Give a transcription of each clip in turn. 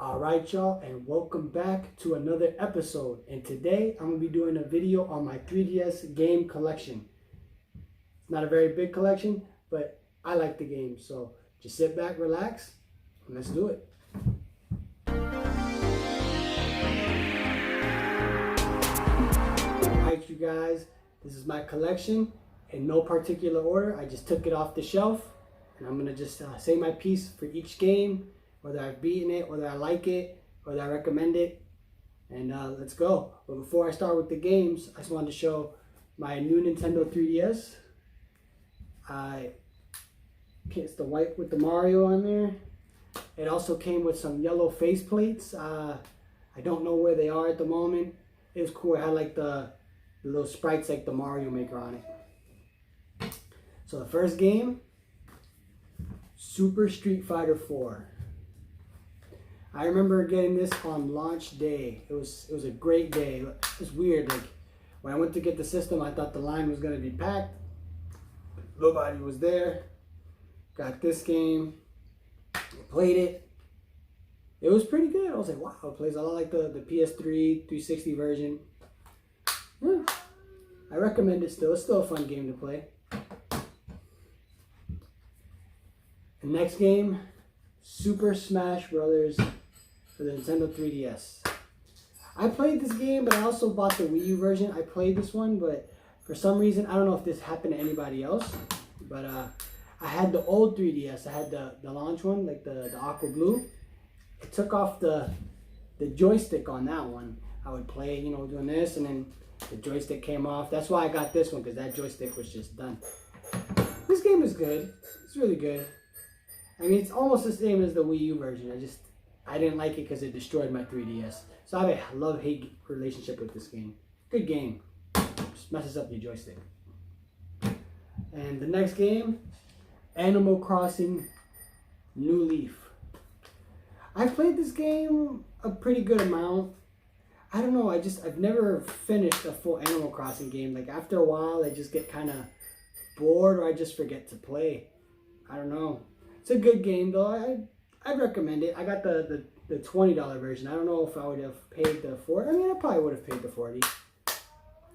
All right, y'all, and welcome back to another episode. And today I'm going to be doing a video on my 3DS game collection. It's not a very big collection, but I like the game. So just sit back, relax, and let's do it. All right, you guys, this is my collection in no particular order. I just took it off the shelf, and I'm going to just say my piece for each game. Whether I've beaten it, whether I like it, whether I recommend it, and let's go. But before I start with the games, I just wanted to show my new Nintendo 3DS. It's the white with the Mario on there. It also came with some yellow face plates. I don't know where they are at the moment. It was cool. It had like the little sprites like the Mario Maker on it. So the first game, Super Street Fighter 4. I remember getting this on launch day. It was a great day. It was weird. Like when I went to get the system, I thought the line was gonna be packed. Nobody was there. Got this game. Played it. It was pretty good. I was like, wow, it plays a lot like the PS3 360 version. Yeah, I recommend it still. It's still a fun game to play. The next game, Super Smash Brothers for the Nintendo 3DS. I played this game, but I also bought the Wii U version. I played this one, but for some reason, I don't know if this happened to anybody else, but I had the old 3DS. I had the launch one, like the aqua blue. It took off the joystick on that one. I would play, doing this, and then the joystick came off. That's why I got this one, because that joystick was just done. This game is good. It's really good. I mean, it's almost the same as the Wii U version. I didn't like it because it destroyed my 3DS. So I have a love-hate relationship with this game. Good game. Just messes up your joystick. And the next game, Animal Crossing New Leaf. I played this game a pretty good amount. I don't know, I've never finished a full Animal Crossing game. Like after a while, I just get kind of bored, or I just forget to play. I don't know. It's a good game though. I'd recommend it. I got the $20 version. I don't know if I would have paid the $40. I mean, I probably would have paid the $40.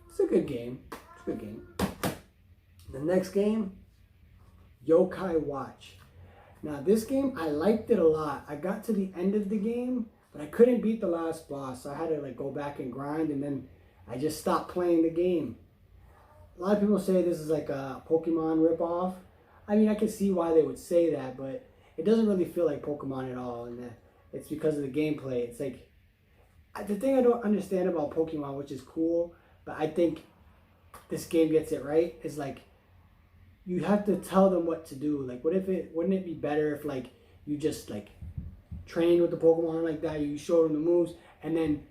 It's a good game. It's a good game. The next game, Yokai Watch. Now this game, I liked it a lot. I got to the end of the game, but I couldn't beat the last boss. So I had to like go back and grind, and then I just stopped playing the game. A lot of people say this is like a Pokemon ripoff. I mean, I can see why they would say that, but it doesn't really feel like Pokemon at all, and it's because of the gameplay. It's like, the thing I don't understand about Pokemon, which is cool, but I think this game gets it right, is like, you have to tell them what to do. Like, wouldn't it be better if like, you just like, train with the Pokemon like that, you show him the moves, and then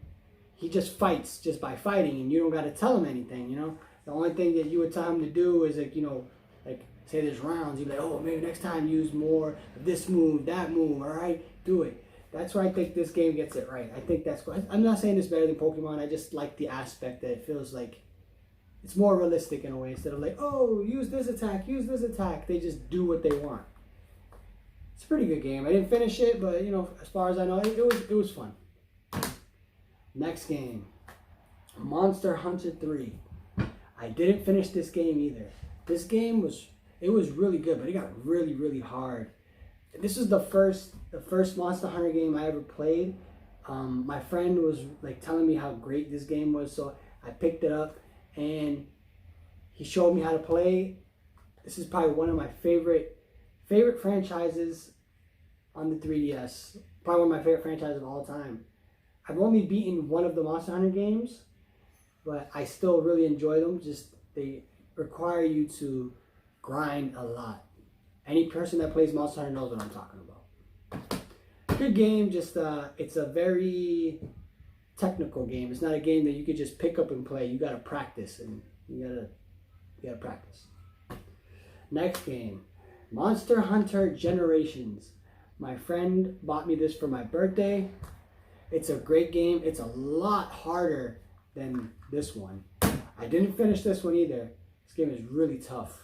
he just fights just by fighting, and you don't got to tell him anything, The only thing that you would tell him to do is like, like, say there's rounds, you're like, oh, maybe next time use more of this move, that move, all right, do it. That's where I think this game gets it right. I think that's what, I'm not saying it's better than Pokemon, I just like the aspect that it feels like it's more realistic in a way, instead of like, oh, use this attack, they just do what they want. It's a pretty good game. I didn't finish it, but as far as I know, it was fun. Next game, Monster Hunter 3. I didn't finish this game either. This game was really good, but it got really, really hard. This was the first Monster Hunter game I ever played. My friend was like telling me how great this game was, so I picked it up and he showed me how to play. This is probably one of my favorite franchises on the 3DS. Probably one of my favorite franchises of all time. I've only beaten one of the Monster Hunter games, but I still really enjoy them. Just they require you to grind a lot. Any person that plays Monster Hunter knows what I'm talking about. Good game, just it's a very technical game. It's not a game that you could just pick up and play. You gotta practice, and you gotta practice. Next game, Monster Hunter Generations. My friend bought me this for my birthday. It's a great game. It's a lot harder than this one. I didn't finish this one either. This game is really tough.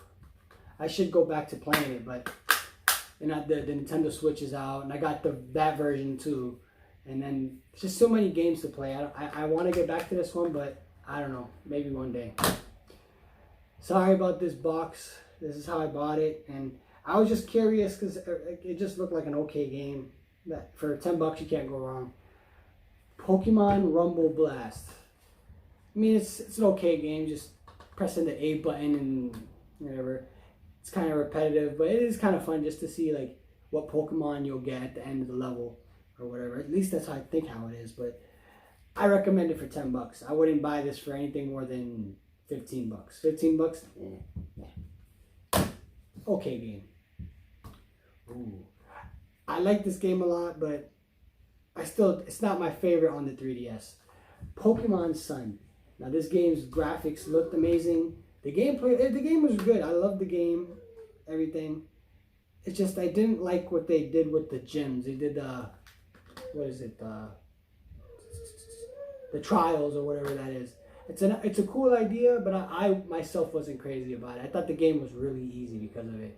I should go back to playing it, but the Nintendo Switch is out, and I got that version too. And then just so many games to play. I want to get back to this one, but I don't know. Maybe one day. Sorry about this box. This is how I bought it. And I was just curious because it just looked like an okay game. That for $10 you can't go wrong. Pokemon Rumble Blast. I mean, it's an okay game. Just pressing the A button and whatever. It's kind of repetitive, but it is kind of fun just to see like what Pokemon you'll get at the end of the level or whatever. At least that's how I think how it is. But I recommend it for $10. I wouldn't buy this for anything more than $15. $15? Yeah. Okay game. Ooh. I like this game a lot, but it's not my favorite on the 3DS. Pokemon Sun. Now this game's graphics looked amazing. The game was good. I loved the game, everything. It's just I didn't like what they did with the gyms. They did the trials or whatever that is. It's a cool idea, but I myself wasn't crazy about it. I thought the game was really easy because of it.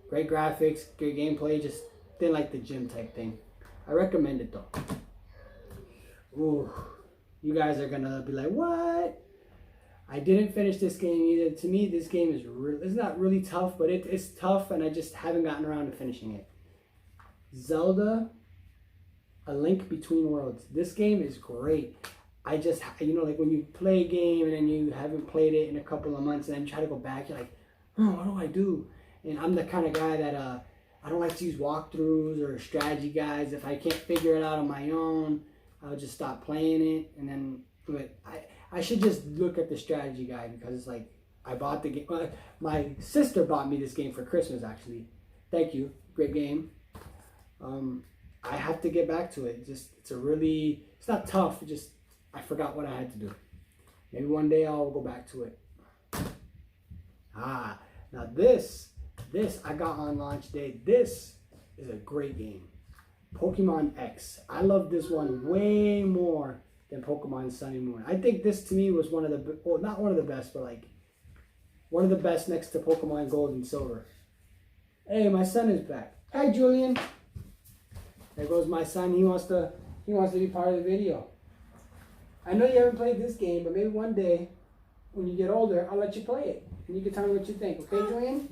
Great graphics, good gameplay. Just didn't like the gym type thing. I recommend it though. Ooh, you guys are gonna be like, what? I didn't finish this game either. To me, this game is it's not really tough, but it's tough, and I just haven't gotten around to finishing it. Zelda, A Link Between Worlds. This game is great. I just, like when you play a game and then you haven't played it in a couple of months and then you try to go back, you're like, oh, what do I do? And I'm the kind of guy that I don't like to use walkthroughs or strategy guides. If I can't figure it out on my own, I'll just stop playing it. And then, but I should just look at the strategy guide because it's like, I bought the game. My sister bought me this game for Christmas, actually. Thank you. Great game. I have to get back to it. It's not tough. I forgot what I had to do. Maybe one day I'll go back to it. Now this I got on launch day. This is a great game. Pokemon X. I love this one way more than Pokemon Sun and Moon. I think this to me was one of the, well, not one of the best, but like one of the best next to Pokemon Gold and Silver. Hey, my son is back. Hi, Julian. There goes my son. He wants to be part of the video. I know you haven't played this game, but maybe one day when you get older, I'll let you play it. And you can tell me what you think. Okay, Julian?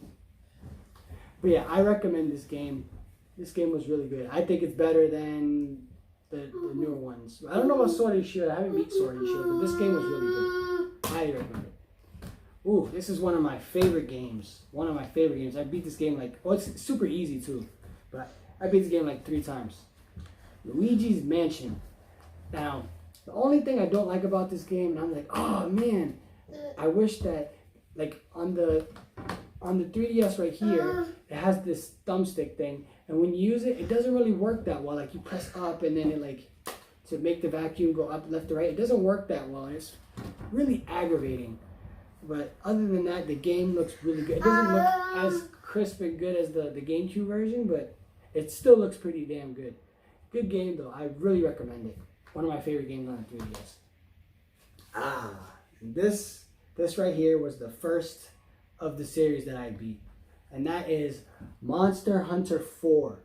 But yeah, I recommend this game. This game was really good. I think it's better than the newer ones. I don't know about Sword and Shield. I haven't beat Sword and Shield, but this game was really good. Highly recommend it. Ooh, this is one of my favorite games. One of my favorite games. I beat this game it's super easy too. But I beat this game like 3 times. Luigi's Mansion. Now, the only thing I don't like about this game, and I'm like, oh man, I wish that like on the 3DS right here, it has this thumbstick thing, and when you use it, it doesn't really work that well. Like you press up and then it to make the vacuum go up, left to right. It doesn't work that well. It's really aggravating. But other than that, the game looks really good. It doesn't look as crisp and good as the GameCube version, but it still looks pretty damn good. Good game though. I really recommend it. One of my favorite games on the 3DS. This right here was the first of the series that I beat. And that is Monster Hunter 4.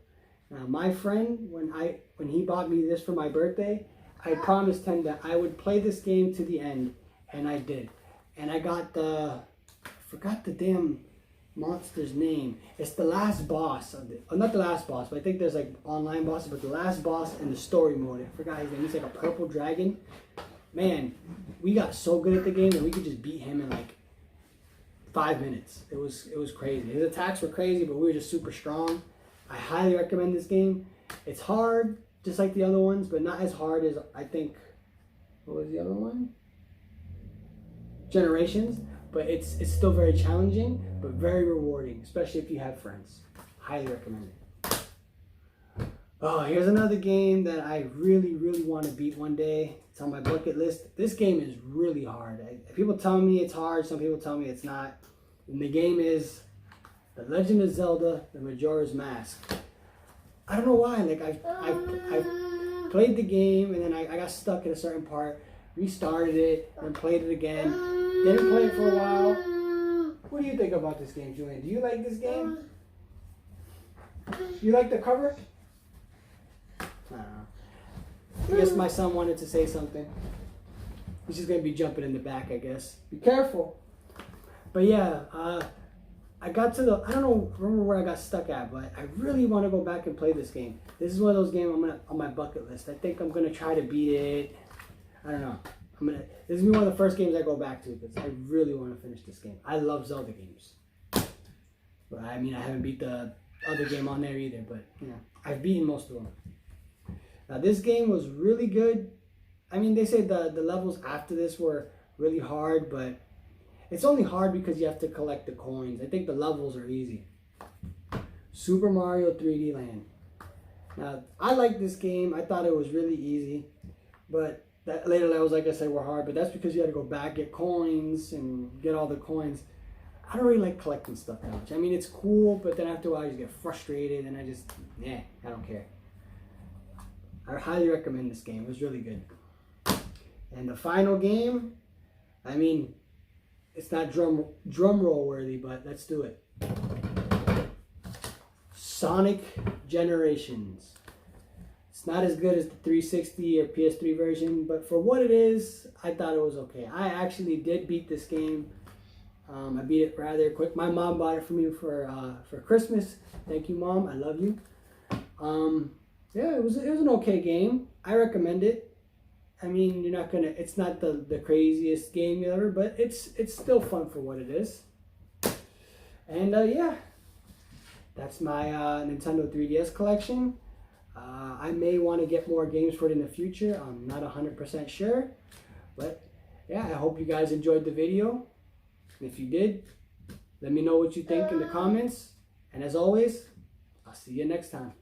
Now my friend, when he bought me this for my birthday, I promised him that I would play this game to the end. And I did. And I got I forgot the damn monster's name. It's the last boss of not the last boss, but I think there's like online bosses, but the last boss in the story mode. I forgot his name. He's like a purple dragon. Man, we got so good at the game that we could just beat him in like 5 minutes. It was crazy. His attacks were crazy, but we were just super strong. I highly recommend this game. It's hard, just like the other ones, but not as hard as I think. What was the other one? Generations. But it's still very challenging, but very rewarding, especially if you have friends. Highly recommend it. Oh, here's another game that I really, really want to beat one day. It's on my bucket list. This game is really hard. People tell me it's hard. Some people tell me it's not. And the game is The Legend of Zelda: The Majora's Mask. I don't know why. Like I've played the game and then I got stuck in a certain part, restarted it, and played it again. Didn't play it for a while. What do you think about this game, Julian? Do you like this game? You like the cover? I don't know. guess my son wanted to say something. He's just gonna be jumping in the back, I guess. Be careful. But yeah, I got to the, I don't know, remember where I got stuck at, but I really want to go back and play this game. This is one of those games on my bucket list. I think I'm gonna try to beat it. I don't know. This is one of the first games I go back to because I really want to finish this game. I love Zelda games. But I mean, I haven't beat the other game on there either, but you know, I've beaten most of them. Now this game was really good. I mean, they say the levels after this were really hard, but it's only hard because you have to collect the coins. I think the levels are easy. Super Mario 3D Land. Now, I like this game. I thought it was really easy, but that later levels, like I said, were hard, but that's because you had to go back, get coins, and get all the coins. I don't really like collecting stuff that much. I mean, it's cool, but then after a while, you just get frustrated, and I don't care. I highly recommend this game. It was really good. And the final game, I mean, it's not drum roll worthy, but let's do it. Sonic Generations. It's not as good as the 360 or PS3 version, but for what it is, I thought it was okay. I actually did beat this game. I beat it rather quick. My mom bought it for me for Christmas. Thank you, Mom. I love you. Yeah, it was an okay game. I recommend it. I mean, it's not the craziest game ever, but it's still fun for what it is. And yeah, that's my Nintendo 3DS collection. I may want to get more games for it in the future. I'm not 100% sure, but yeah, I hope you guys enjoyed the video. And if you did, let me know what you think in the comments. And as always, I'll see you next time.